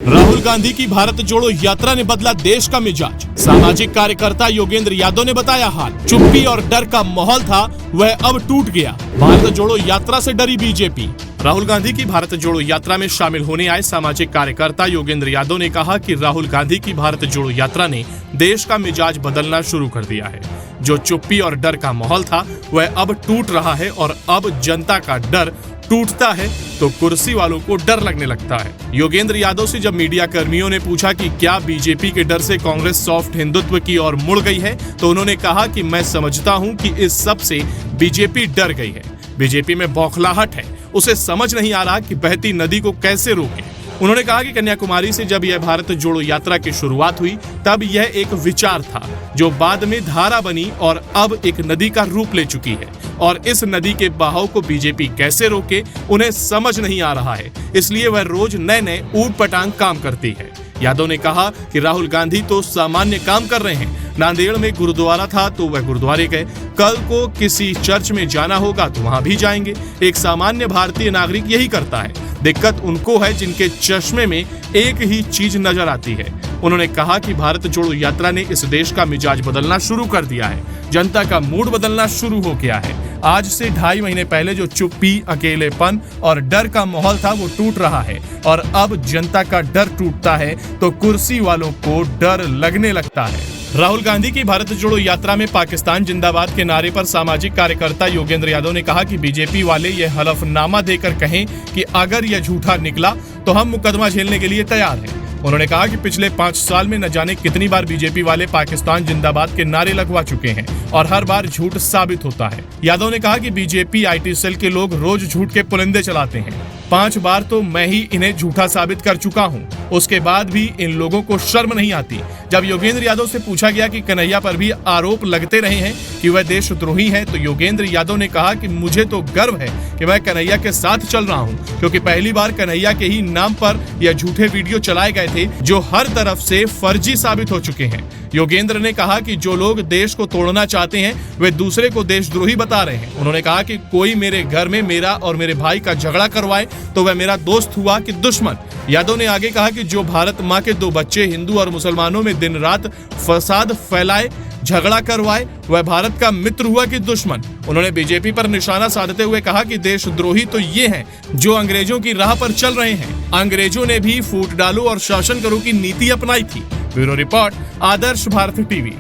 राहुल गांधी की भारत जोड़ो यात्रा ने बदला देश का मिजाज। सामाजिक कार्यकर्ता योगेंद्र यादव ने बताया हाल। चुप्पी और डर का माहौल था, वह अब टूट गया। भारत जोड़ो यात्रा से डरी बीजेपी। राहुल गांधी की भारत जोड़ो यात्रा में शामिल होने आए सामाजिक कार्यकर्ता योगेंद्र यादव ने कहा कि राहुल गांधी की भारत जोड़ो यात्रा ने देश का मिजाज बदलना शुरू कर दिया है। जो चुप्पी और डर का माहौल था वह अब टूट रहा है और अब जनता का डर टूटता है तो कुर्सी वालों को डर लगने लगता है। योगेंद्र यादव से जब मीडिया कर्मियों ने पूछा कि क्या बीजेपी के डर से कांग्रेस सॉफ्ट हिंदुत्व की ओर मुड़ गई है, तो उन्होंने कहा कि मैं समझता हूं कि इस सब से बीजेपी डर गई है। बीजेपी में बौखलाहट है, उसे समझ नहीं आ रहा कि बहती नदी को कैसे रोके। उन्होंने कहा कि कन्याकुमारी से जब यह भारत जोड़ो यात्रा की शुरुआत हुई तब यह एक विचार था जो बाद में धारा बनी और अब एक नदी का रूप ले चुकी है और इस नदी के बहाव को बीजेपी कैसे रोके उन्हें समझ नहीं आ रहा है, इसलिए वह रोज नए नए ऊट पटांग काम करती है। यादव ने कहा कि राहुल गांधी तो सामान्य काम कर रहे हैं। नांदेड़ में गुरुद्वारा था तो वह गुरुद्वारे गए, कल को किसी चर्च में जाना होगा तो वहां भी जाएंगे। एक सामान्य भारतीय नागरिक यही करता है। दिक्कत उनको है जिनके चश्मे में एक ही चीज नजर आती है। उन्होंने कहा कि भारत जोड़ो यात्रा ने इस देश का मिजाज बदलना शुरू कर दिया है, जनता का मूड बदलना शुरू हो गया है। आज से 2.5 महीने पहले जो चुप्पी, अकेलेपन और डर का माहौल था वो टूट रहा है और अब जनता का डर टूटता है तो कुर्सी वालों को डर लगने लगता है। राहुल गांधी की भारत जोड़ो यात्रा में पाकिस्तान जिंदाबाद के नारे पर सामाजिक कार्यकर्ता योगेंद्र यादव ने कहा कि बीजेपी वाले ये हलफनामा देकर कहें कि अगर यह झूठा निकला तो हम मुकदमा झेलने के लिए तैयार हैं। उन्होंने कहा कि पिछले 5 साल में न जाने कितनी बार बीजेपी वाले पाकिस्तान जिंदाबाद के नारे लगवा चुके हैं और हर बार झूठ साबित होता है। यादव ने कहा कि बीजेपी IT सेल के लोग रोज झूठ के पुलिंदे चलाते हैं। 5 बार तो मैं ही इन्हें झूठा साबित कर चुका हूं, उसके बाद भी इन लोगों को शर्म नहीं आती। जब योगेंद्र यादव से पूछा गया कि कन्हैया पर भी आरोप लगते रहे हैं कि वह देशद्रोही हैं, तो योगेंद्र यादव ने कहा कि मुझे तो गर्व है कि मैं कन्हैया के साथ चल रहा हूं, क्योंकि पहली बार कन्हैया के ही नाम पर यह झूठे वीडियो चलाए गए थे जो हर तरफ से फर्जी साबित हो चुके हैं। योगेंद्र ने कहा कि जो लोग देश को तोड़ना चाहते हैं वे दूसरे को देशद्रोही बता रहे हैं। उन्होंने कहा कि कोई मेरे घर में मेरा और मेरे भाई का झगड़ा करवाए तो वह मेरा दोस्त हुआ कि दुश्मन। यादव ने आगे कहा कि जो भारत माँ के 2 बच्चे हिंदू और मुसलमानों में दिन रात फसाद फैलाए, झगड़ा करवाए, वह भारत का मित्र हुआ कि दुश्मन। उन्होंने बीजेपी पर निशाना साधते हुए कहा कि देशद्रोही तो ये हैं जो अंग्रेजों की राह पर चल रहे हैं। अंग्रेजों ने भी फूट डालो और शासन करो की नीति अपनाई थी। ब्यूरो रिपोर्ट, आदर्श भारत टीवी।